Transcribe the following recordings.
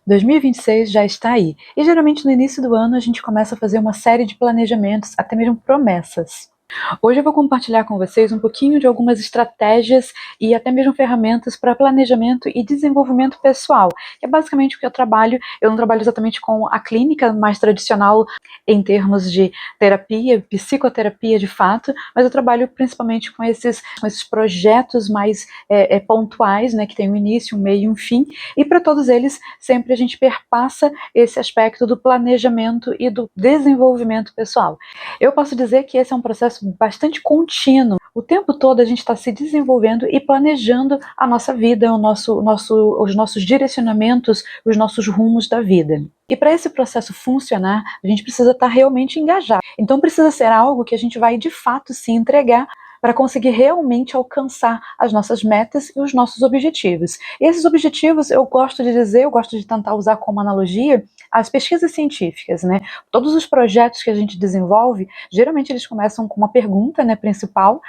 2026 já está aí, e geralmente no início do ano a gente começa a fazer uma série de planejamentos, até mesmo promessas. Hoje eu vou compartilhar com vocês um pouquinho de algumas estratégias e até mesmo ferramentas para planejamento e desenvolvimento pessoal, que é basicamente o que eu trabalho. Eu não trabalho exatamente com a clínica mais tradicional em termos de terapia, psicoterapia de fato, mas eu trabalho principalmente com esses projetos mais pontuais, né, que tem um início, um meio e um fim, e para todos eles sempre a gente perpassa esse aspecto do planejamento e do desenvolvimento pessoal. Eu posso dizer que esse é um processo bastante contínuo. O tempo todo a gente está se desenvolvendo e planejando a nossa vida, os nossos direcionamentos, os nossos rumos da vida. E para esse processo funcionar, a gente precisa estar realmente engajado. Então precisa ser algo que a gente vai de fato se entregar para conseguir realmente alcançar as nossas metas e os nossos objetivos. E esses objetivos, eu gosto de dizer, eu gosto de tentar usar como analogia as pesquisas científicas, né? Todos os projetos que a gente desenvolve, geralmente eles começam com uma pergunta, né, principal,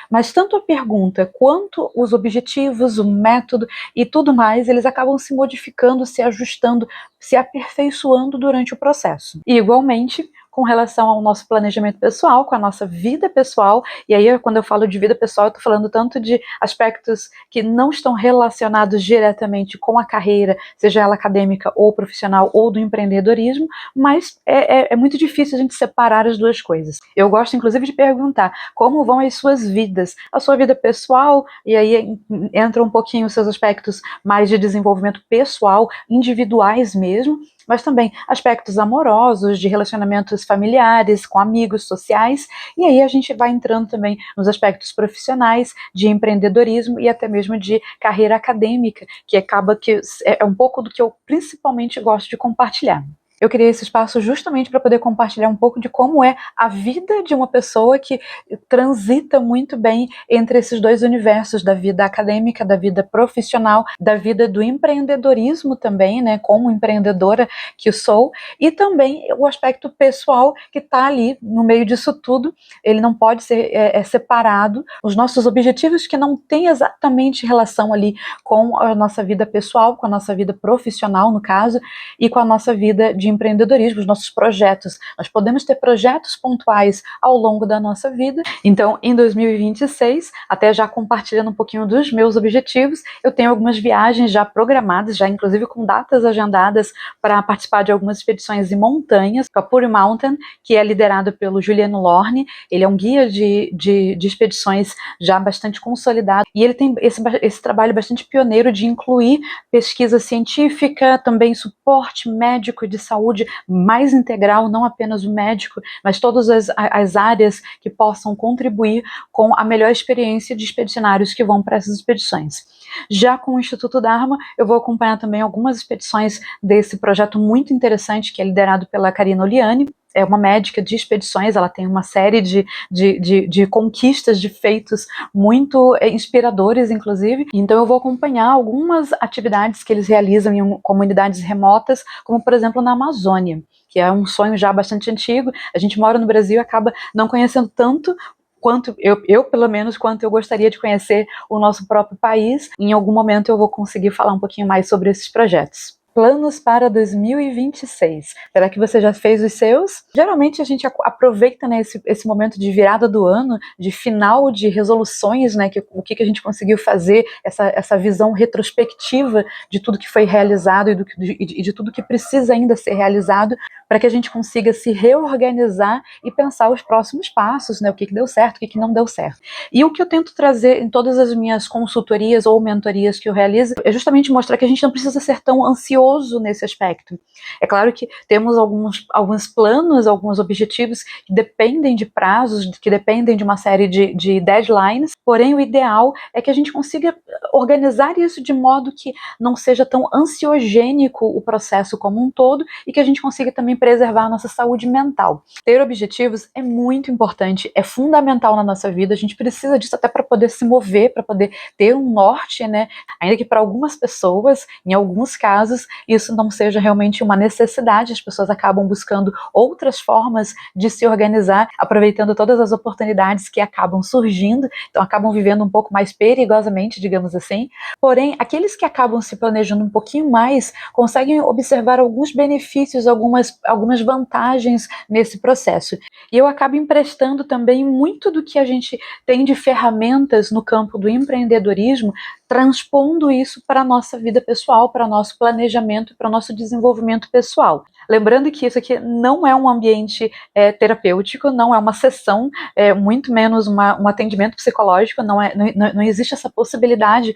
mas tanto a pergunta quanto os objetivos, o método e tudo mais, eles acabam se modificando, se ajustando, se aperfeiçoando durante o processo. E igualmente, com relação ao nosso planejamento pessoal, com a nossa vida pessoal, e aí quando eu falo de vida pessoal, eu estou falando tanto de aspectos que não estão relacionados diretamente com a carreira, seja ela acadêmica ou profissional ou do empreendedorismo, mas é muito difícil a gente separar as duas coisas. Eu gosto inclusive de perguntar como vão as suas vidas, a sua vida pessoal, e aí entra um pouquinho os seus aspectos mais de desenvolvimento pessoal, individuais mesmo, mas também aspectos amorosos, de relacionamentos familiares, com amigos, sociais, e aí a gente vai entrando também nos aspectos profissionais, de empreendedorismo e até mesmo de carreira acadêmica, que acaba que é um pouco do que eu principalmente gosto de compartilhar. Eu criei esse espaço justamente para poder compartilhar um pouco de como é a vida de uma pessoa que transita muito bem entre esses dois universos, da vida acadêmica, da vida profissional, da vida do empreendedorismo também, né, como empreendedora que sou, e também o aspecto pessoal que está ali no meio disso tudo. Ele não pode ser separado. Os nossos objetivos que não têm exatamente relação ali com a nossa vida pessoal, com a nossa vida profissional, no caso, e com a nossa vida de empreendedorismo, os nossos projetos. Nós podemos ter projetos pontuais ao longo da nossa vida. Então, em 2026, até já compartilhando um pouquinho dos meus objetivos, eu tenho algumas viagens já programadas, já inclusive com datas agendadas para participar de algumas expedições em montanhas, Kapuri Mountain, que é liderado pelo Juliano Lorne. Ele é um guia de expedições já bastante consolidado, e ele tem esse trabalho bastante pioneiro de incluir pesquisa científica, também suporte médico de saúde mais integral, não apenas o médico, mas todas as áreas que possam contribuir com a melhor experiência de expedicionários que vão para essas expedições. Já com o Instituto Dharma, eu vou acompanhar também algumas expedições desse projeto muito interessante, que é liderado pela Karina Oliani. É uma médica de expedições, ela tem uma série de conquistas, de feitos muito inspiradores, inclusive. Então eu vou acompanhar algumas atividades que eles realizam em comunidades remotas, como por exemplo na Amazônia, que é um sonho já bastante antigo. A gente mora no Brasil e acaba não conhecendo tanto quanto eu pelo menos, quanto eu gostaria de conhecer o nosso próprio país. Em algum momento eu vou conseguir falar um pouquinho mais sobre esses projetos. Planos para 2026. Será que você já fez os seus? Geralmente a gente aproveita, né, esse momento de virada do ano, de final de resoluções, né, o que a gente conseguiu fazer, essa visão retrospectiva de tudo que foi realizado e de tudo que precisa ainda ser realizado, para que a gente consiga se reorganizar e pensar os próximos passos, né, o que deu certo, o que não deu certo. E o que eu tento trazer em todas as minhas consultorias ou mentorias que eu realizo é justamente mostrar que a gente não precisa ser tão ansioso nesse aspecto. É claro que temos alguns planos, alguns objetivos que dependem de prazos, que dependem de uma série de deadlines, porém o ideal é que a gente consiga organizar isso de modo que não seja tão ansiogênico o processo como um todo, e que a gente consiga também preservar a nossa saúde mental. Ter objetivos é muito importante, é fundamental na nossa vida, a gente precisa disso até para poder se mover, para poder ter um norte, né? Ainda que para algumas pessoas, em alguns casos, isso não seja realmente uma necessidade, as pessoas acabam buscando outras formas de se organizar, aproveitando todas as oportunidades que acabam surgindo, então acabam vivendo um pouco mais perigosamente, digamos assim. Porém, aqueles que acabam se planejando um pouquinho mais, conseguem observar alguns benefícios, algumas vantagens nesse processo. E eu acabo emprestando também muito do que a gente tem de ferramentas no campo do empreendedorismo, transpondo isso para a nossa vida pessoal, para o nosso planejamento, para o nosso desenvolvimento pessoal. Lembrando que isso aqui não é um ambiente terapêutico, não é uma sessão, muito menos um atendimento psicológico, não existe essa possibilidade,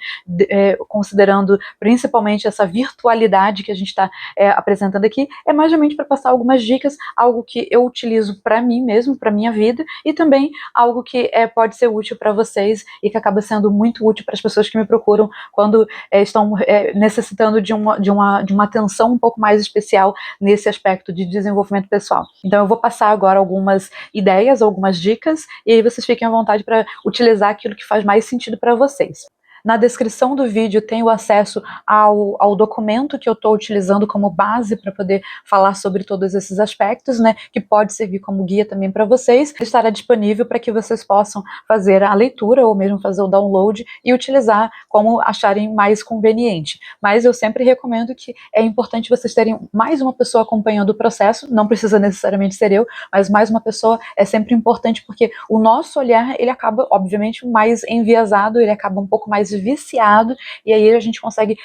considerando principalmente essa virtualidade que a gente está apresentando aqui, é mais ou menos para passar algumas dicas, algo que eu utilizo para mim mesmo, para minha vida, e também algo que pode ser útil para vocês e que acaba sendo muito útil para as pessoas que me procuram quando estão necessitando de uma atenção um pouco mais especial nesse aspecto de desenvolvimento pessoal. Então eu vou passar agora algumas ideias, algumas dicas, e aí vocês fiquem à vontade para utilizar aquilo que faz mais sentido para vocês. Na descrição do vídeo tem o acesso ao documento que eu estou utilizando como base para poder falar sobre todos esses aspectos, né, que pode servir como guia também para vocês. Estará disponível para que vocês possam fazer a leitura ou mesmo fazer o download e utilizar como acharem mais conveniente. Mas eu sempre recomendo que é importante vocês terem mais uma pessoa acompanhando o processo, não precisa necessariamente ser eu, mas mais uma pessoa é sempre importante, porque o nosso olhar, ele acaba, obviamente, mais enviesado, ele acaba um pouco mais viciado, e aí a gente consegue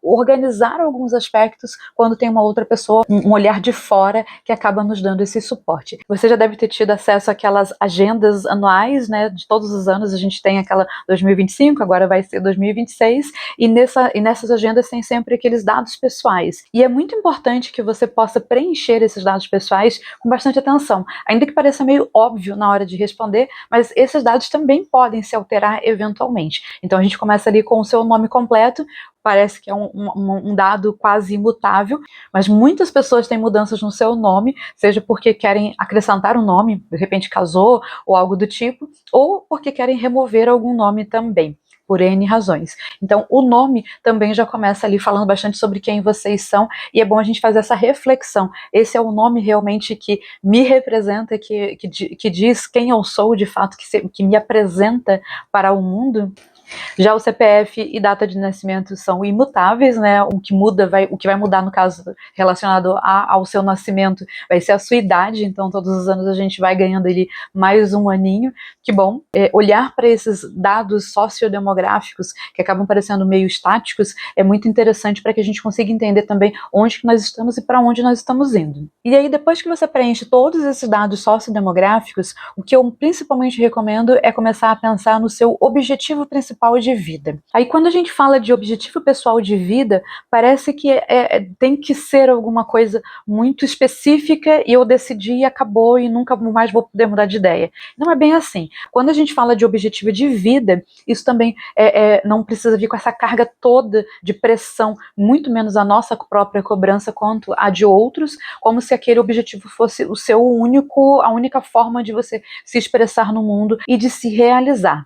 organizar alguns aspectos quando tem uma outra pessoa, um olhar de fora, que acaba nos dando esse suporte. Você já deve ter tido acesso àquelas agendas anuais, né, de todos os anos. A gente tem aquela 2025, agora vai ser 2026, e nessas agendas tem sempre aqueles dados pessoais, e é muito importante que você possa preencher esses dados pessoais com bastante atenção, ainda que pareça meio óbvio na hora de responder, mas esses dados também podem se alterar eventualmente. Então a gente começa ali com o seu nome completo, parece que é um dado quase imutável, mas muitas pessoas têm mudanças no seu nome, seja porque querem acrescentar um nome, de repente casou ou algo do tipo, ou porque querem remover algum nome também, por N razões. Então o nome também já começa ali falando bastante sobre quem vocês são, e é bom a gente fazer essa reflexão. Esse é o nome realmente que me representa, que diz quem eu sou de fato, que me apresenta para o mundo? Já o CPF e data de nascimento são imutáveis, né? O que vai mudar no caso relacionado ao seu nascimento vai ser a sua idade, então todos os anos a gente vai ganhando ali mais um aninho. Que bom. Olhar para esses dados sociodemográficos que acabam parecendo meio estáticos é muito interessante para que a gente consiga entender também onde que nós estamos e para onde nós estamos indo. E aí, depois que você preenche todos esses dados sociodemográficos, o que eu principalmente recomendo é começar a pensar no seu objetivo principal de vida. Aí quando a gente fala de objetivo pessoal de vida, parece que tem que ser alguma coisa muito específica e eu decidi e acabou e nunca mais vou poder mudar de ideia. Não é bem assim. Quando a gente fala de objetivo de vida, isso também não precisa vir com essa carga toda de pressão, muito menos a nossa própria cobrança quanto a de outros, como se aquele objetivo fosse a única forma de você se expressar no mundo e de se realizar.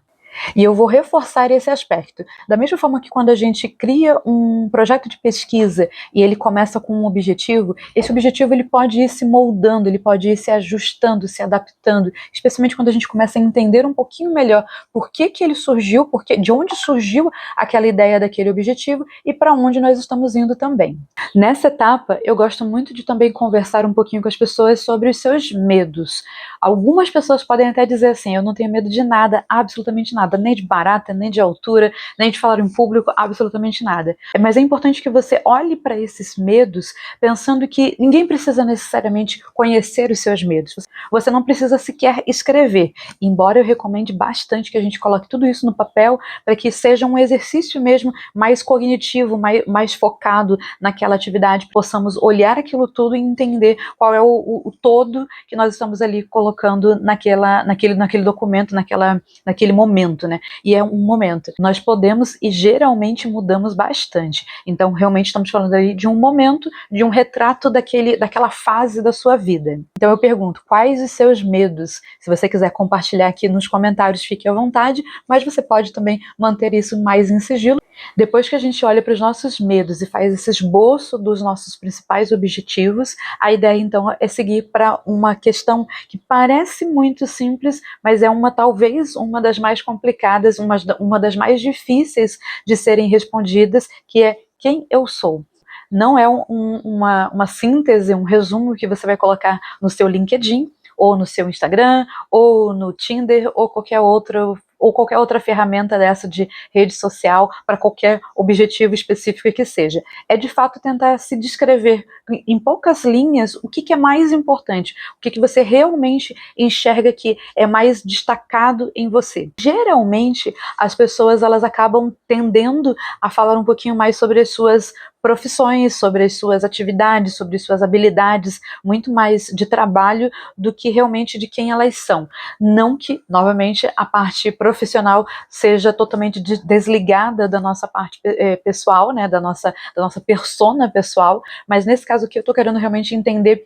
E eu vou reforçar esse aspecto. Da mesma forma que quando a gente cria um projeto de pesquisa e ele começa com um objetivo, esse objetivo ele pode ir se moldando, ele pode ir se ajustando, se adaptando, especialmente quando a gente começa a entender um pouquinho melhor por que ele surgiu, de onde surgiu aquela ideia daquele objetivo e para onde nós estamos indo também. Nessa etapa, eu gosto muito de também conversar um pouquinho com as pessoas sobre os seus medos. Algumas pessoas podem até dizer assim, eu não tenho medo de nada, absolutamente nada, nem de barata, nem de altura, nem de falar em público, absolutamente nada. Mas é importante que você olhe para esses medos pensando que ninguém precisa necessariamente conhecer os seus medos. Você não precisa sequer escrever, embora eu recomende bastante que a gente coloque tudo isso no papel para que seja um exercício mesmo mais cognitivo, mais focado naquela atividade, possamos olhar aquilo tudo e entender qual é o todo que nós estamos ali colocando naquele documento, naquele momento, né? E é um momento. Nós podemos e geralmente mudamos bastante. Então, realmente estamos falando ali de um momento, de um retrato daquela fase da sua vida. Então, eu pergunto, quais os seus medos? Se você quiser compartilhar aqui nos comentários, fique à vontade, mas você pode também manter isso mais em sigilo. Depois que a gente olha para os nossos medos e faz esse esboço dos nossos principais objetivos, a ideia então é seguir para uma questão que parece muito simples, mas é talvez uma das mais complicadas, uma das mais difíceis de serem respondidas, que é: quem eu sou? Não é uma síntese, um resumo que você vai colocar no seu LinkedIn, ou no seu Instagram, ou no Tinder, ou qualquer outra ferramenta dessa de rede social para qualquer objetivo específico que seja. É de fato tentar se descrever em poucas linhas o que é mais importante, o que você realmente enxerga que é mais destacado em você. Geralmente, as pessoas elas acabam tendendo a falar um pouquinho mais sobre as suas profissões, sobre as suas atividades, sobre as suas habilidades, muito mais de trabalho do que realmente de quem elas são. Não que, novamente, a parte profissional seja totalmente desligada da nossa parte pessoal, né, da nossa persona pessoal, mas nesse caso aqui eu estou querendo realmente entender,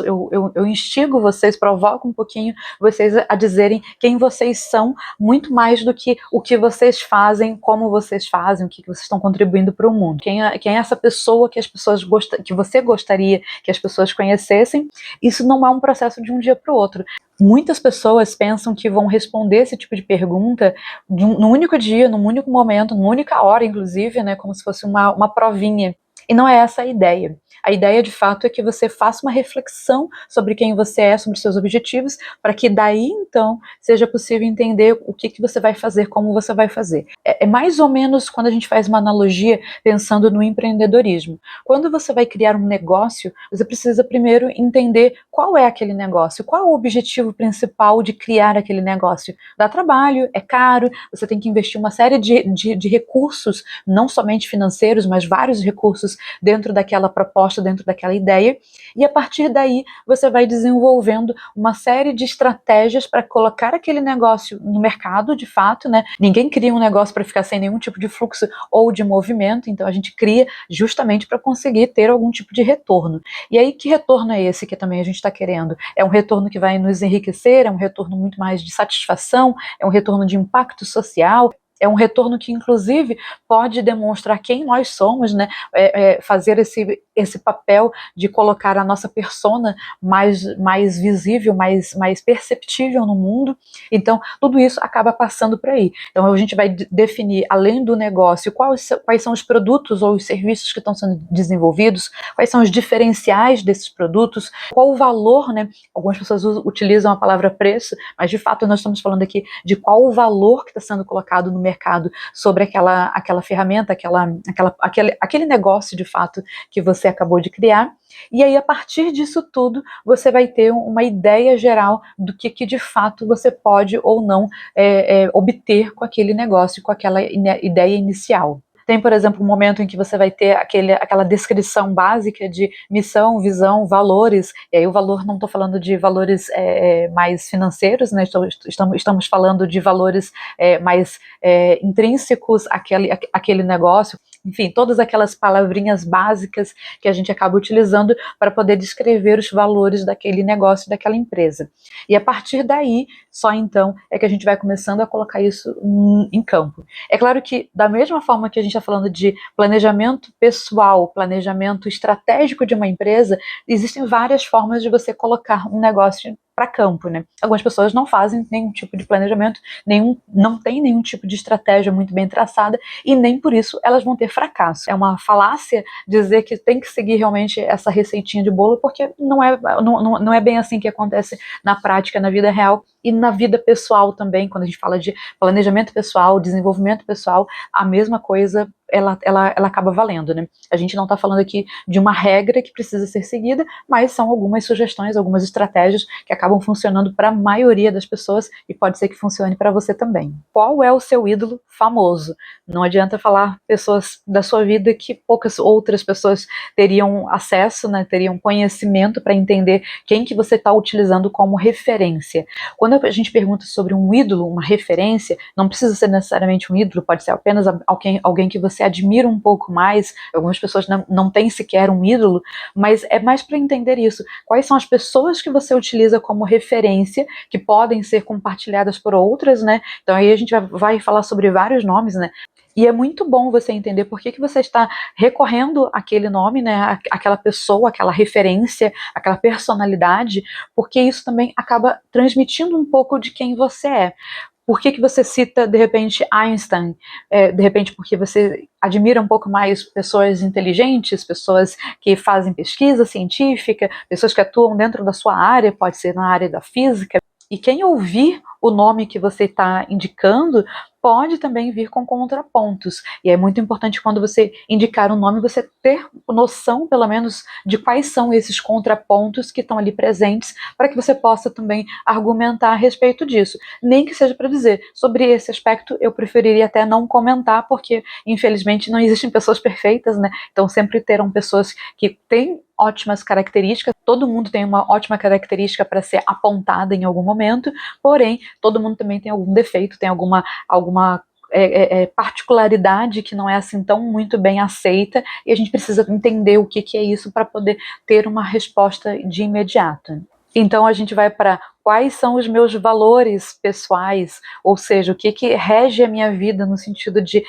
eu instigo vocês, provoco um pouquinho vocês a dizerem quem vocês são, muito mais do que o que vocês fazem, como vocês fazem, o que vocês estão contribuindo para o mundo. Quem é essa pessoa que que você gostaria que as pessoas conhecessem? Isso não é um processo de um dia para o outro. Muitas pessoas pensam que vão responder esse tipo de pergunta num único dia, num único momento, numa única hora, inclusive, né, como se fosse uma provinha. E não é essa a ideia. A ideia, de fato, é que você faça uma reflexão sobre quem você é, sobre seus objetivos, para que daí, então, seja possível entender o que você vai fazer, como você vai fazer. É mais ou menos quando a gente faz uma analogia pensando no empreendedorismo. Quando você vai criar um negócio, você precisa primeiro entender qual é aquele negócio, qual é o objetivo principal de criar aquele negócio. Dá trabalho, é caro, você tem que investir uma série de recursos, não somente financeiros, mas vários recursos dentro daquela proposta, dentro daquela ideia, e a partir daí você vai desenvolvendo uma série de estratégias para colocar aquele negócio no mercado, de fato, né? Ninguém cria um negócio para ficar sem nenhum tipo de fluxo ou de movimento, então a gente cria justamente para conseguir ter algum tipo de retorno. E aí, que retorno é esse que também a gente está querendo? É um retorno que vai nos enriquecer, é um retorno muito mais de satisfação, é um retorno de impacto social, é um retorno que, inclusive, pode demonstrar quem nós somos, né? Fazer esse papel de colocar a nossa persona mais visível, mais perceptível no mundo. Então, tudo isso acaba passando por aí. Então, a gente vai definir, além do negócio, quais são os produtos ou os serviços que estão sendo desenvolvidos, quais são os diferenciais desses produtos, qual o valor, né? Algumas pessoas utilizam a palavra preço, mas, de fato, nós estamos falando aqui de qual o valor que está sendo colocado no mercado sobre aquela ferramenta, aquele negócio de fato que você acabou de criar. E aí, a partir disso tudo, você vai ter uma ideia geral do que de fato você pode ou não obter com aquele negócio, com aquela ideia inicial. Tem, por exemplo, um momento em que você vai ter aquela descrição básica de missão, visão, valores, e aí o valor, não estou falando de valores mais financeiros, né? Estamos falando de valores mais intrínsecos àquele negócio, enfim, todas aquelas palavrinhas básicas que a gente acaba utilizando para poder descrever os valores daquele negócio, daquela empresa. E a partir daí, só então, é que a gente vai começando a colocar isso em campo. É claro que, da mesma forma que a gente está falando de planejamento pessoal, planejamento estratégico de uma empresa, existem várias formas de você colocar um negócio para campo, né? Algumas pessoas não fazem nenhum tipo de planejamento, não tem nenhum tipo de estratégia muito bem traçada e nem por isso elas vão ter fracasso. É uma falácia dizer que tem que seguir realmente essa receitinha de bolo, porque não é bem assim que acontece na prática, na vida real e na vida pessoal também. Quando a gente fala de planejamento pessoal, desenvolvimento pessoal, a mesma coisa ela acaba valendo, né? A gente não está falando aqui de uma regra que precisa ser seguida, mas são algumas sugestões, algumas estratégias que acabam funcionando para a maioria das pessoas e pode ser que funcione para você também. Qual é o seu ídolo famoso? Não adianta falar pessoas da sua vida que poucas outras pessoas teriam acesso, né, teriam conhecimento para entender quem que você está utilizando como referência. Quando a gente pergunta sobre um ídolo, uma referência, não precisa ser necessariamente um ídolo, pode ser apenas alguém que você admira um pouco mais. Algumas pessoas não têm sequer um ídolo, mas é mais para entender isso. Quais são as pessoas que você utiliza como referência, que podem ser compartilhadas por outras, né? Então aí a gente vai falar sobre vários nomes, né? E é muito bom você entender por que você está recorrendo àquele nome, né, àquela pessoa, àquela referência, àquela personalidade, porque isso também acaba transmitindo um pouco de quem você é. Por que você cita, de repente, Einstein? De repente, porque você admira um pouco mais pessoas inteligentes, pessoas que fazem pesquisa científica, pessoas que atuam dentro da sua área, pode ser na área da física. E quem ouvir o nome que você está indicando pode também vir com contrapontos. E é muito importante quando você indicar um nome, você ter noção, pelo menos, de quais são esses contrapontos que estão ali presentes, para que você possa também argumentar a respeito disso. Nem que seja para dizer, sobre esse aspecto eu preferiria até não comentar, porque infelizmente não existem pessoas perfeitas, né? Então sempre terão pessoas que têm ótimas características, todo mundo tem uma ótima característica para ser apontada em algum momento, porém, todo mundo também tem algum defeito, tem alguma particularidade que não é assim tão muito bem aceita, e a gente precisa entender o que é isso para poder ter uma resposta de imediato. Então a gente vai para quais são os meus valores pessoais, ou seja, o que rege a minha vida no sentido de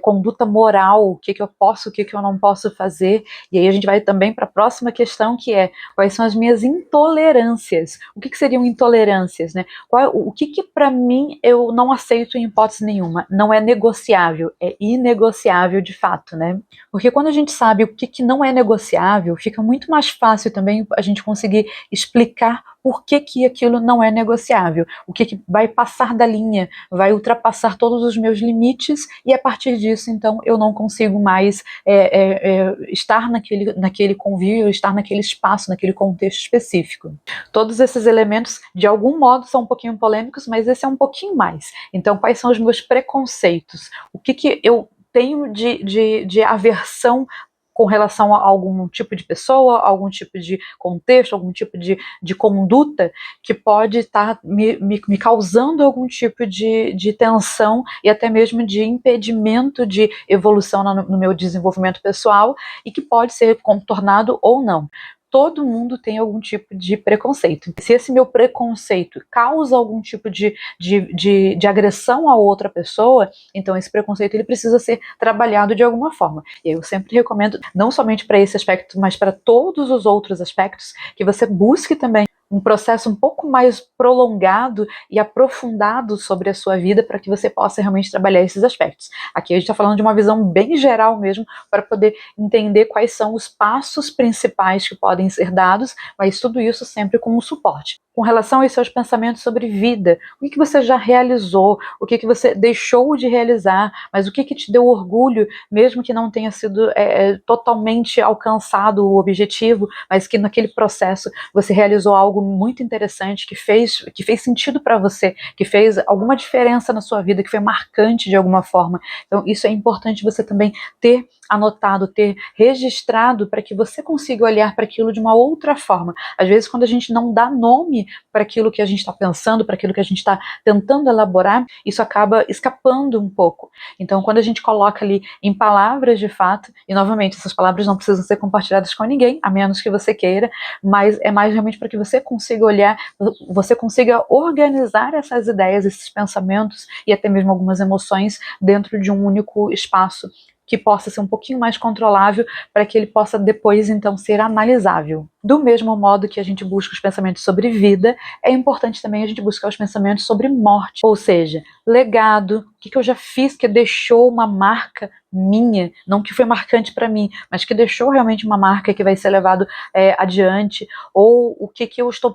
conduta moral, o que eu posso, o que eu não posso fazer. E aí a gente vai também para a próxima questão, que é quais são as minhas intolerâncias. O que seriam intolerâncias, né? O que para mim eu não aceito em hipótese nenhuma, não é negociável, é inegociável de fato, né? Porque quando a gente sabe o que não é negociável, fica muito mais fácil também a gente conseguir explicar por que aquilo não é negociável, o que vai passar da linha, vai ultrapassar todos os meus limites, e a partir disso, então, eu não consigo mais estar naquele convívio, estar naquele espaço, naquele contexto específico. Todos esses elementos, de algum modo, são um pouquinho polêmicos, mas esse é um pouquinho mais. Então, quais são os meus preconceitos? O que eu tenho de aversão com relação a algum tipo de pessoa, algum tipo de contexto, algum tipo de conduta que pode estar me causando algum tipo de tensão e até mesmo de impedimento de evolução no meu desenvolvimento pessoal, e que pode ser contornado ou não. Todo mundo tem algum tipo de preconceito. Se esse meu preconceito causa algum tipo de agressão a outra pessoa, então esse preconceito ele precisa ser trabalhado de alguma forma. E eu sempre recomendo, não somente para esse aspecto, mas para todos os outros aspectos, que você busque também um processo um pouco mais prolongado e aprofundado sobre a sua vida, para que você possa realmente trabalhar esses aspectos. Aqui a gente está falando de uma visão bem geral mesmo, para poder entender quais são os passos principais que podem ser dados, mas tudo isso sempre com um suporte. Com relação aos seus pensamentos sobre vida, o que você já realizou, o que você deixou de realizar, mas o que te deu orgulho, mesmo que não tenha sido totalmente alcançado o objetivo, mas que naquele processo você realizou algo muito interessante, que fez sentido para você, que fez alguma diferença na sua vida, que foi marcante de alguma forma. Então isso é importante você também ter anotado, ter registrado, para que você consiga olhar para aquilo de uma outra forma. Às vezes, quando a gente não dá nome para aquilo que a gente está pensando, para aquilo que a gente está tentando elaborar, isso acaba escapando um pouco. Então, quando a gente coloca ali em palavras de fato, e novamente, essas palavras não precisam ser compartilhadas com ninguém, a menos que você queira, mas é mais realmente para que você consiga olhar, você consiga organizar essas ideias, esses pensamentos e até mesmo algumas emoções dentro de um único espaço, que possa ser um pouquinho mais controlável, para que ele possa depois então ser analisável. Do mesmo modo que a gente busca os pensamentos sobre vida, é importante também a gente buscar os pensamentos sobre morte, ou seja, legado, o que eu já fiz que deixou uma marca minha, não que foi marcante para mim, mas que deixou realmente uma marca que vai ser levado adiante, ou o que eu estou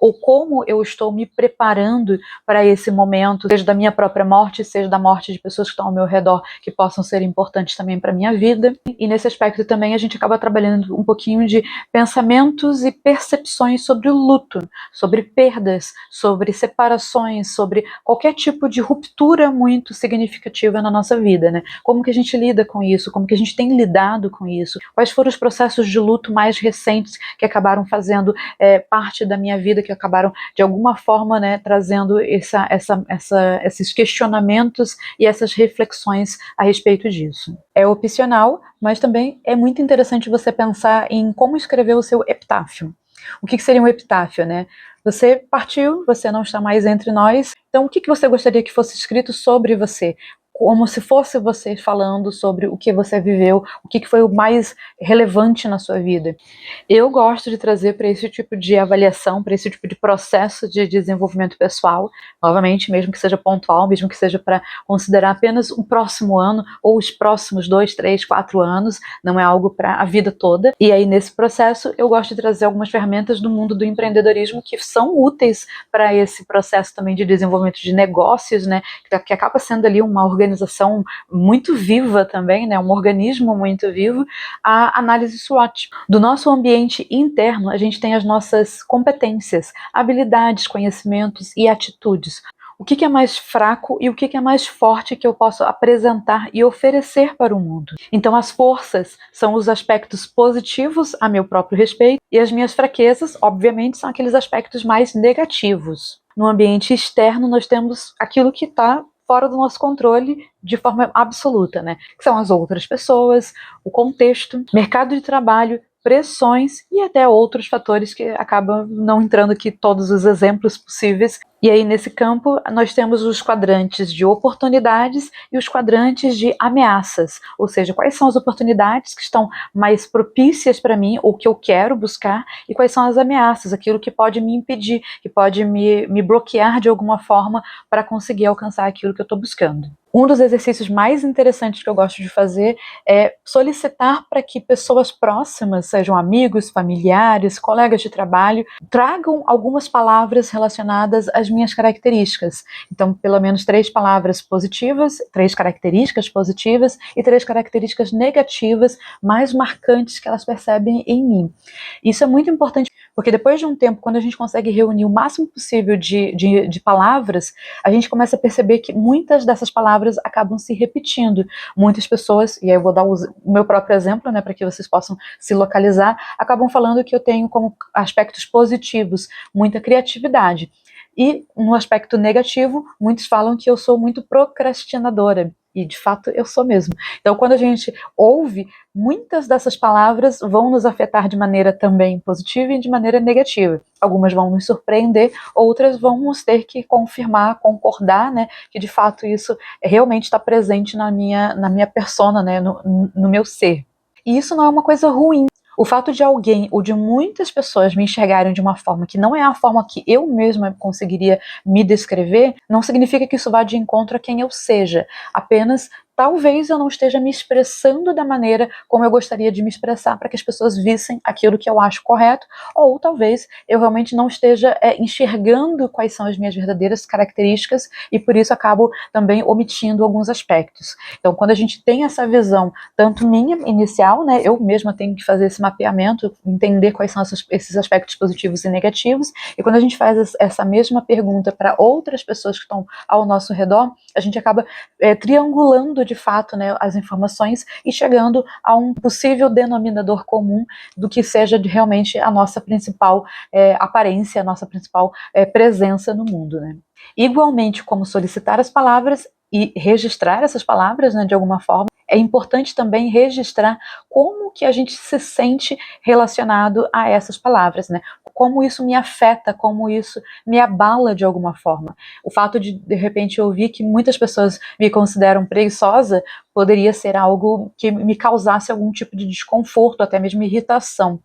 ou como eu estou me preparando para esse momento, seja da minha própria morte, seja da morte de pessoas que estão ao meu redor, que possam ser importantes também para a minha vida. E nesse aspecto também a gente acaba trabalhando um pouquinho de pensamentos e percepções sobre o luto, sobre perdas, sobre separações, sobre qualquer tipo de ruptura muito significativa na nossa vida, né? Como que a gente lida com isso? Como que a gente tem lidado com isso? Quais foram os processos de luto mais recentes que acabaram fazendo parte da minha vida, que acabaram de alguma forma, né, trazendo esses questionamentos e essas reflexões a respeito disso. É opcional, mas também é muito interessante você pensar em como escrever o seu epitáfio. O que seria um epitáfio, né? Você partiu, você não está mais entre nós, então o que você gostaria que fosse escrito sobre você? como se fosse você falando sobre o que você viveu, o que foi o mais relevante na sua vida. Eu gosto de trazer para esse tipo de avaliação, para esse tipo de processo de desenvolvimento pessoal, novamente, mesmo que seja pontual, mesmo que seja para considerar apenas um próximo ano ou os próximos 2, 3, 4 anos, não é algo para a vida toda. E aí, nesse processo, eu gosto de trazer algumas ferramentas do mundo do empreendedorismo que são úteis para esse processo também de desenvolvimento de negócios, né, que acaba sendo ali uma organização muito viva também, né, um organismo muito vivo, a análise SWOT. Do nosso ambiente interno, a gente tem as nossas competências, habilidades, conhecimentos e atitudes. O que é mais fraco e o que é mais forte que eu posso apresentar e oferecer para o mundo. Então, as forças são os aspectos positivos a meu próprio respeito e as minhas fraquezas, obviamente, são aqueles aspectos mais negativos. No ambiente externo, nós temos aquilo que está fora do nosso controle de forma absoluta, né? Que são as outras pessoas, o contexto, mercado de trabalho, pressões e até outros fatores que acabam não entrando aqui todos os exemplos possíveis. E aí, nesse campo, nós temos os quadrantes de oportunidades e os quadrantes de ameaças, ou seja, quais são as oportunidades que estão mais propícias para mim, ou que eu quero buscar, e quais são as ameaças, aquilo que pode me impedir, que pode me bloquear de alguma forma para conseguir alcançar aquilo que eu estou buscando. Um dos exercícios mais interessantes que eu gosto de fazer é solicitar para que pessoas próximas, sejam amigos, familiares, colegas de trabalho, tragam algumas palavras relacionadas às minhas características. Então, pelo menos 3 palavras positivas, 3 características positivas e 3 características negativas mais marcantes que elas percebem em mim. Isso é muito importante, porque depois de um tempo, quando a gente consegue reunir o máximo possível de palavras, a gente começa a perceber que muitas dessas palavras acabam se repetindo. Muitas pessoas, e aí eu vou dar o meu próprio exemplo, né, para que vocês possam se localizar, acabam falando que eu tenho como aspectos positivos muita criatividade. E no aspecto negativo, muitos falam que eu sou muito procrastinadora. E de fato eu sou mesmo. Então, quando a gente ouve, muitas dessas palavras vão nos afetar de maneira também positiva e de maneira negativa. Algumas vão nos surpreender, outras vão nos ter que confirmar, concordar, né, que de fato isso realmente está presente na minha persona, né, no meu ser. E isso não é uma coisa ruim. O fato de alguém ou de muitas pessoas me enxergarem de uma forma que não é a forma que eu mesma conseguiria me descrever, não significa que isso vá de encontro a quem eu seja. Apenas talvez eu não esteja me expressando da maneira como eu gostaria de me expressar para que as pessoas vissem aquilo que eu acho correto, ou talvez eu realmente não esteja enxergando quais são as minhas verdadeiras características e por isso acabo também omitindo alguns aspectos. Então, quando a gente tem essa visão, tanto minha inicial, né, eu mesma tenho que fazer esse mapeamento, entender quais são esses aspectos positivos e negativos, e quando a gente faz essa mesma pergunta para outras pessoas que estão ao nosso redor, a gente acaba triangulando de fato, né, as informações e chegando a um possível denominador comum do que seja realmente a nossa principal aparência, a nossa principal presença no mundo, né? Igualmente como solicitar as palavras e registrar essas palavras, né, de alguma forma, é importante também registrar como que a gente se sente relacionado a essas palavras, né? Como isso me afeta, como isso me abala de alguma forma. O fato de repente, ouvir que muitas pessoas me consideram preguiçosa poderia ser algo que me causasse algum tipo de desconforto, até mesmo irritação.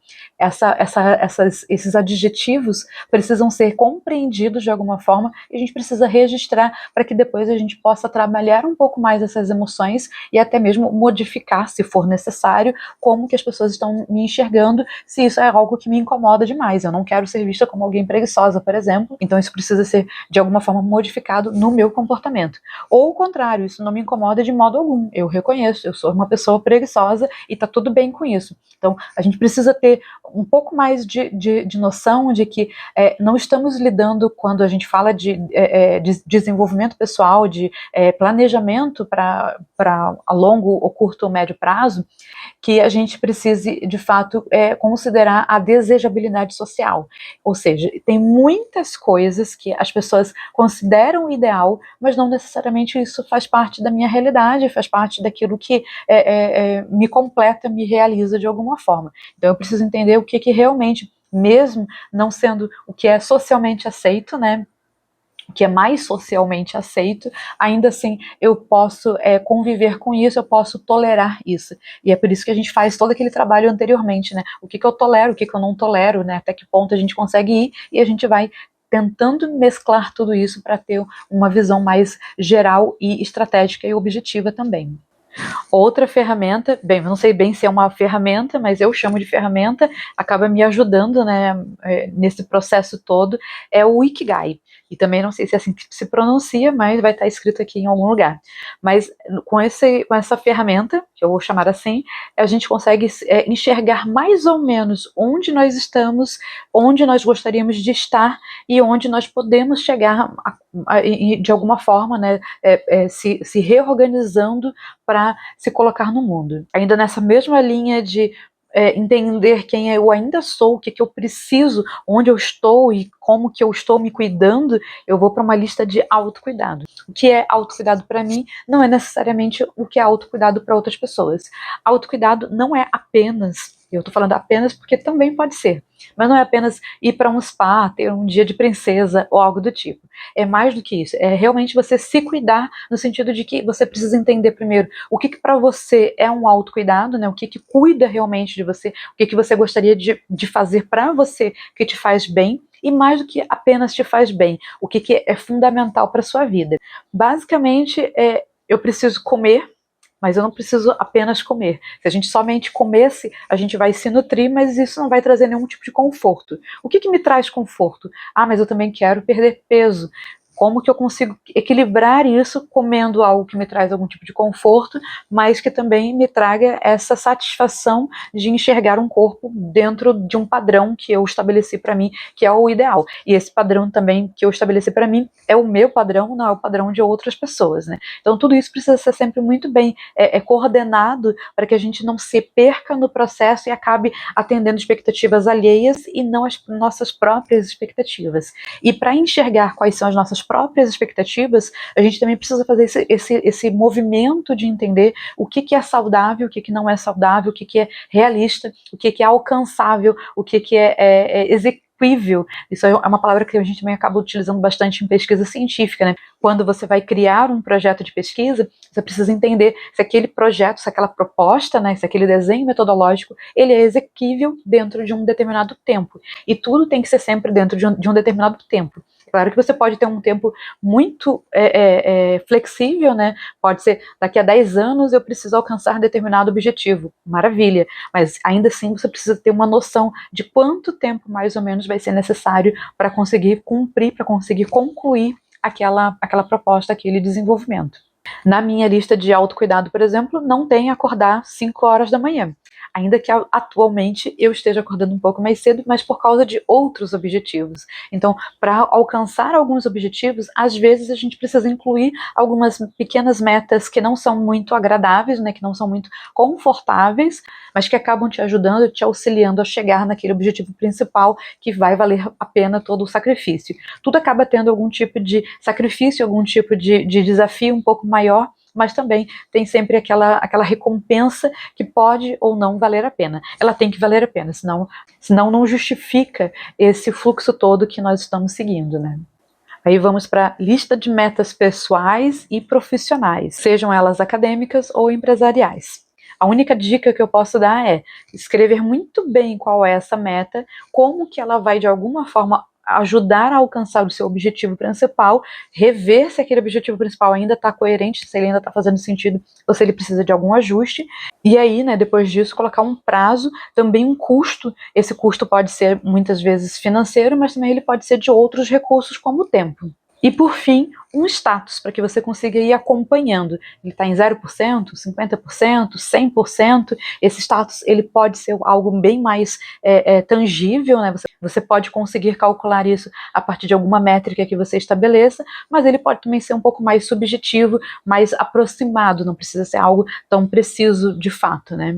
Esses adjetivos precisam ser compreendidos de alguma forma e a gente precisa registrar para que depois a gente possa trabalhar um pouco mais essas emoções e até mesmo modificar, se for necessário, como que as pessoas estão me enxergando, se isso é algo que me incomoda demais. Eu não quero ser vista como alguém preguiçosa, por exemplo, então isso precisa ser de alguma forma modificado no meu comportamento. Ou o contrário, isso não me incomoda de modo algum. Eu reconheço, eu sou uma pessoa preguiçosa e tá tudo bem com isso. Então, a gente precisa ter um pouco mais de noção de que não estamos lidando, quando a gente fala de desenvolvimento pessoal, de planejamento para a longo ou curto ou médio prazo, que a gente precise, de fato, considerar a desejabilidade social. Ou seja, tem muitas coisas que as pessoas consideram ideal, mas não necessariamente isso faz parte da minha realidade, faz parte daquilo que me completa, me realiza de alguma forma. Então eu preciso entender o que realmente, mesmo não sendo o que é socialmente aceito, né, que é mais socialmente aceito, ainda assim eu posso conviver com isso, eu posso tolerar isso. E é por isso que a gente faz todo aquele trabalho anteriormente, né? O que eu tolero, o que eu não tolero, né? Até que ponto a gente consegue ir, e a gente vai tentando mesclar tudo isso para ter uma visão mais geral e estratégica e objetiva também. Outra ferramenta, bem, eu não sei bem se é uma ferramenta, mas eu chamo de ferramenta, acaba me ajudando, né, nesse processo todo, é o Ikigai. E também não sei se é assim que se pronuncia, mas vai estar escrito aqui em algum lugar. Mas com essa ferramenta, que eu vou chamar assim, a gente consegue enxergar mais ou menos onde nós estamos, onde nós gostaríamos de estar e onde nós podemos chegar de alguma forma, né, se reorganizando para se colocar no mundo. Ainda nessa mesma linha de entender quem eu ainda sou, o que eu preciso, onde eu estou e como que eu estou me cuidando, eu vou para uma lista de autocuidado. O que é autocuidado para mim não é necessariamente o que é autocuidado para outras pessoas. Autocuidado não é apenas, eu estou falando apenas porque também pode ser, mas não é apenas ir para um spa, ter um dia de princesa ou algo do tipo. É mais do que isso, é realmente você se cuidar no sentido de que você precisa entender primeiro o que para você é um autocuidado, né? O que cuida realmente de você, o que você gostaria de fazer para você que te faz bem, e mais do que apenas te faz bem, o que é fundamental para sua vida. Basicamente, eu preciso comer, mas eu não preciso apenas comer. Se a gente somente comesse, a gente vai se nutrir, mas isso não vai trazer nenhum tipo de conforto. O que me traz conforto? Ah, mas eu também quero perder peso. Como que eu consigo equilibrar isso comendo algo que me traz algum tipo de conforto, mas que também me traga essa satisfação de enxergar um corpo dentro de um padrão que eu estabeleci para mim, que é o ideal. E esse padrão também que eu estabeleci para mim é o meu padrão, não é o padrão de outras pessoas, né? Então tudo isso precisa ser sempre muito bem coordenado para que a gente não se perca no processo e acabe atendendo expectativas alheias e não as nossas próprias expectativas. E para enxergar quais são as nossas próprias expectativas, a gente também precisa fazer esse movimento de entender o que é saudável, o que não é saudável, o que é realista, o que é alcançável, o que é execuível. Isso é uma palavra que a gente também acaba utilizando bastante em pesquisa científica, né? Quando você vai criar um projeto de pesquisa, você precisa entender se aquele projeto, se aquela proposta, né, se aquele desenho metodológico, ele é exequível dentro de um determinado tempo. E tudo tem que ser sempre dentro de um determinado tempo. Claro que você pode ter um tempo muito flexível, né? Pode ser daqui a 10 anos eu preciso alcançar determinado objetivo. Maravilha. Mas ainda assim você precisa ter uma noção de quanto tempo mais ou menos vai ser necessário para conseguir cumprir, para conseguir concluir aquela proposta, aquele desenvolvimento. Na minha lista de autocuidado, por exemplo, não tem acordar 5 horas da manhã. Ainda que atualmente eu esteja acordando um pouco mais cedo, mas por causa de outros objetivos. Então, para alcançar alguns objetivos, às vezes a gente precisa incluir algumas pequenas metas que não são muito agradáveis, né, que não são muito confortáveis, mas que acabam te ajudando, te auxiliando a chegar naquele objetivo principal que vai valer a pena todo o sacrifício. Tudo acaba tendo algum tipo de sacrifício, algum tipo de desafio um pouco maior, mas também tem sempre aquela recompensa que pode ou não valer a pena. Ela tem que valer a pena, senão não justifica esse fluxo todo que nós estamos seguindo, né? Aí vamos para a lista de metas pessoais e profissionais, sejam elas acadêmicas ou empresariais. A única dica que eu posso dar é escrever muito bem qual é essa meta, como que ela vai de alguma forma ajudar a alcançar o seu objetivo principal, rever se aquele objetivo principal ainda está coerente, se ele ainda está fazendo sentido ou se ele precisa de algum ajuste, e aí, né, depois disso, colocar um prazo, também um custo. Esse custo pode ser muitas vezes financeiro, mas também ele pode ser de outros recursos como o tempo. E por fim, um status, para que você consiga ir acompanhando. Ele está em 0%, 50%, 100%. Esse status ele pode ser algo bem mais tangível, né? Você pode conseguir calcular isso a partir de alguma métrica que você estabeleça, mas ele pode também ser um pouco mais subjetivo, mais aproximado, não precisa ser algo tão preciso de fato, né?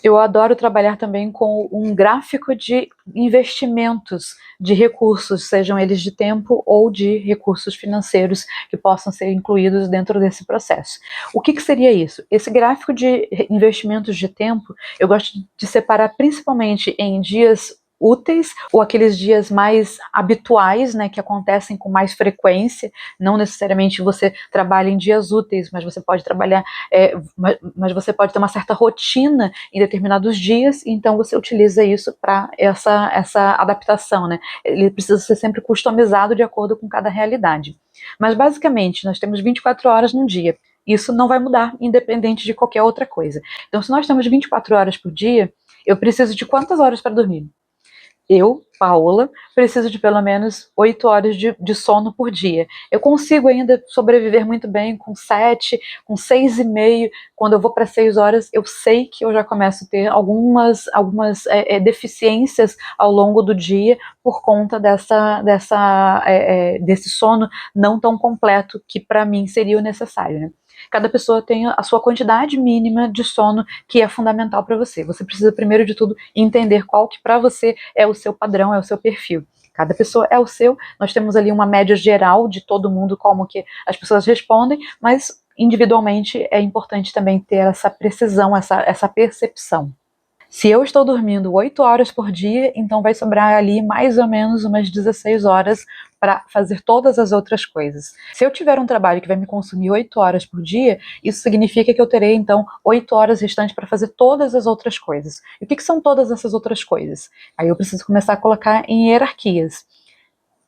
Eu adoro trabalhar também com um gráfico de investimentos de recursos, sejam eles de tempo ou de recursos financeiros que possam ser incluídos dentro desse processo. O que seria isso? Esse gráfico de investimentos de tempo, eu gosto de separar principalmente em dias úteis, ou aqueles dias mais habituais, né, que acontecem com mais frequência. Não necessariamente você trabalha em dias úteis, mas você pode trabalhar, mas você pode ter uma certa rotina em determinados dias, então você utiliza isso para essa adaptação, né? Ele precisa ser sempre customizado de acordo com cada realidade. Mas basicamente, nós temos 24 horas num dia. Isso não vai mudar, independente de qualquer outra coisa. Então, se nós temos 24 horas por dia, eu preciso de quantas horas para dormir? Eu, Paola, preciso de pelo menos 8 horas de sono por dia. Eu consigo ainda sobreviver muito bem com 7, com 6,5. Quando eu vou para 6 horas, eu sei que eu já começo a ter algumas deficiências ao longo do dia por conta desse sono não tão completo que para mim seria o necessário, né? Cada pessoa tem a sua quantidade mínima de sono que é fundamental para você. Você precisa, primeiro de tudo, entender qual que para você é o seu padrão, é o seu perfil. Cada pessoa é o seu, nós temos ali uma média geral de todo mundo, como que as pessoas respondem, mas individualmente é importante também ter essa precisão, essa percepção. Se eu estou dormindo 8 horas por dia, então vai sobrar ali mais ou menos umas 16 horas para fazer todas as outras coisas. Se eu tiver um trabalho que vai me consumir 8 horas por dia, isso significa que eu terei então 8 horas restantes para fazer todas as outras coisas. E o que são todas essas outras coisas? Aí eu preciso começar a colocar em hierarquias.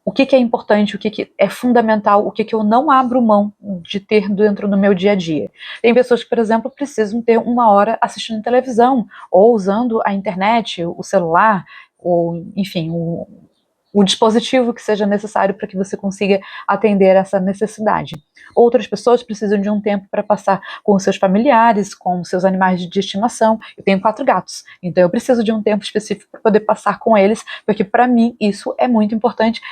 O que é importante, o que é fundamental, o que eu não abro mão de ter dentro do meu dia a dia. Tem pessoas que, por exemplo, precisam ter 1 hora assistindo televisão, ou usando a internet, o celular, ou, enfim, o dispositivo que seja necessário para que você consiga atender essa necessidade. Outras pessoas precisam de um tempo para passar com os seus familiares, com os seus animais de estimação. Eu tenho 4 gatos, então eu preciso de um tempo específico para poder passar com eles, porque para mim isso é muito importante,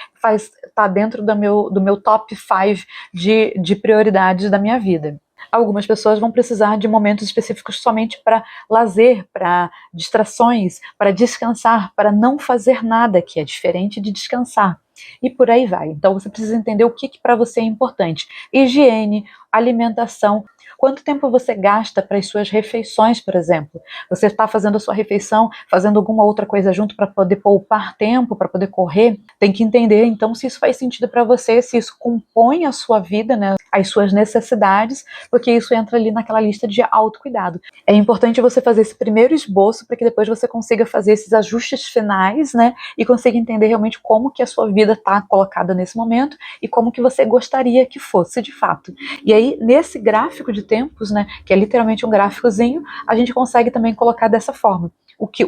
tá dentro do meu top 5 de prioridades da minha vida. Algumas pessoas vão precisar de momentos específicos somente para lazer, para distrações, para descansar, para não fazer nada, que é diferente de descansar. E por aí vai. Então você precisa entender o que para você é importante. Higiene, alimentação. Quanto tempo você gasta para as suas refeições, por exemplo? Você está fazendo a sua refeição, fazendo alguma outra coisa junto para poder poupar tempo, para poder correr? Tem que entender, então, se isso faz sentido para você, se isso compõe a sua vida, né, as suas necessidades, porque isso entra ali naquela lista de autocuidado. É importante você fazer esse primeiro esboço para que depois você consiga fazer esses ajustes finais, né, e consiga entender realmente como que a sua vida está colocada nesse momento e como que você gostaria que fosse de fato. E aí, nesse gráfico de tempos, né, que é literalmente um gráficozinho, a gente consegue também colocar dessa forma.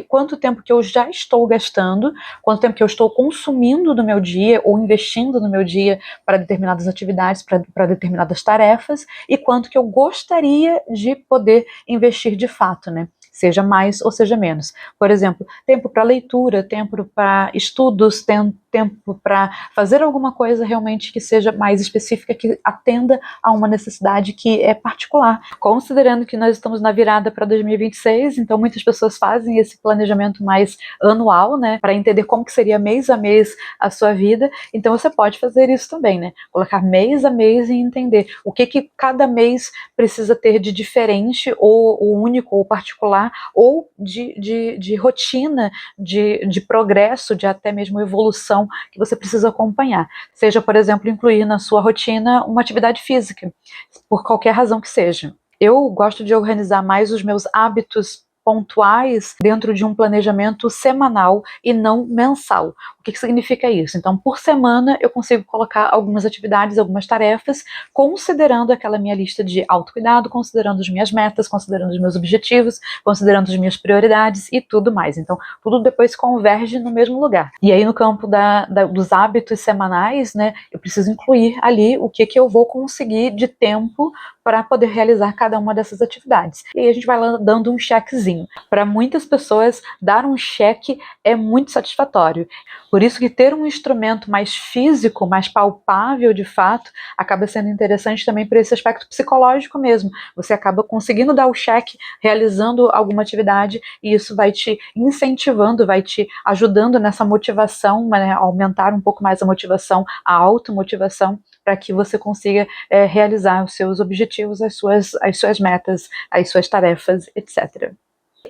Quanto tempo que eu já estou gastando, quanto tempo que eu estou consumindo no meu dia ou investindo no meu dia para determinadas atividades, para determinadas tarefas, e quanto que eu gostaria de poder investir de fato, né? Seja mais ou seja menos. Por exemplo, tempo para leitura, tempo para estudos, tempo para fazer alguma coisa realmente que seja mais específica, que atenda a uma necessidade que é particular. Considerando que nós estamos na virada para 2026, então muitas pessoas fazem esse planejamento mais anual, né, para entender como que seria mês a mês a sua vida. Então você pode fazer isso também, né, colocar mês a mês e entender o que cada mês precisa ter de diferente, ou único, ou particular, ou de rotina, de progresso, de até mesmo evolução que você precisa acompanhar. Seja, por exemplo, incluir na sua rotina uma atividade física, por qualquer razão que seja. Eu gosto de organizar mais os meus hábitos pontuais dentro de um planejamento semanal e não mensal. O que significa isso? Então, por semana, eu consigo colocar algumas atividades, algumas tarefas, considerando aquela minha lista de autocuidado, considerando as minhas metas, considerando os meus objetivos, considerando as minhas prioridades e tudo mais. Então, tudo depois converge no mesmo lugar. E aí, no campo dos hábitos semanais, né, eu preciso incluir ali o que eu vou conseguir de tempo para poder realizar cada uma dessas atividades. E aí a gente vai lá dando um checkzinho. Para muitas pessoas, dar um cheque é muito satisfatório. Por isso que ter um instrumento mais físico, mais palpável de fato, acaba sendo interessante também por esse aspecto psicológico mesmo. Você acaba conseguindo dar o cheque, realizando alguma atividade, e isso vai te incentivando, vai te ajudando nessa motivação, né, aumentar um pouco mais a motivação, a automotivação, para que você consiga realizar os seus objetivos, as suas metas, as suas tarefas, etc.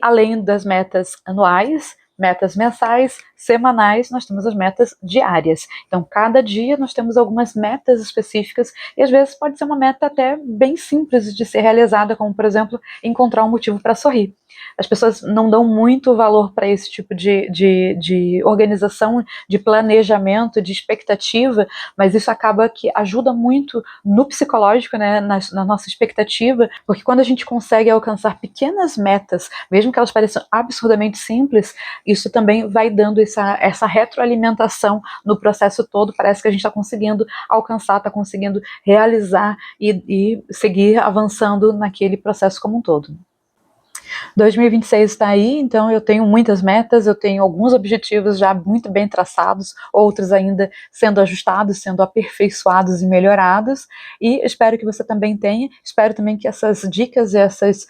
Além das metas anuais, metas mensais, semanais, nós temos as metas diárias. Então, cada dia nós temos algumas metas específicas e às vezes pode ser uma meta até bem simples de ser realizada, como, por exemplo, encontrar um motivo para sorrir. As pessoas não dão muito valor para esse tipo de organização, de planejamento, de expectativa, mas isso acaba que ajuda muito no psicológico, né, na nossa expectativa, porque quando a gente consegue alcançar pequenas metas, mesmo que elas pareçam absurdamente simples, isso também vai dando essa retroalimentação no processo todo, parece que a gente está conseguindo alcançar, está conseguindo realizar e seguir avançando naquele processo como um todo. 2026 está aí, então eu tenho muitas metas, eu tenho alguns objetivos já muito bem traçados, outros ainda sendo ajustados, sendo aperfeiçoados e melhorados, e espero que você também tenha, espero também que essas dicas e essas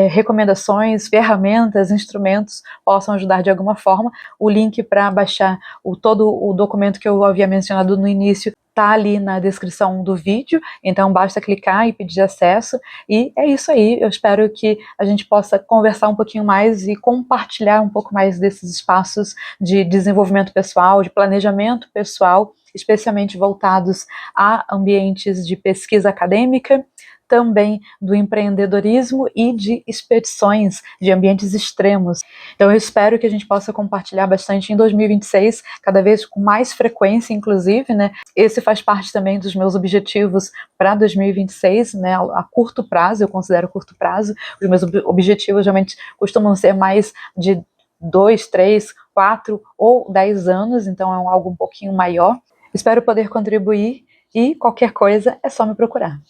recomendações, ferramentas, instrumentos possam ajudar de alguma forma. O link para baixar todo o documento que eu havia mencionado no início está ali na descrição do vídeo, então basta clicar e pedir acesso, e é isso aí, eu espero que a gente possa conversar um pouquinho mais e compartilhar um pouco mais desses espaços de desenvolvimento pessoal, de planejamento pessoal, especialmente voltados a ambientes de pesquisa acadêmica, também do empreendedorismo e de expedições, de ambientes extremos. Então eu espero que a gente possa compartilhar bastante em 2026, cada vez com mais frequência, inclusive, né? Esse faz parte também dos meus objetivos para 2026, né? A curto prazo, eu considero curto prazo. Os meus objetivos realmente costumam ser mais de 2, 3, 4 ou 10 anos, então é algo um pouquinho maior. Espero poder contribuir e qualquer coisa é só me procurar.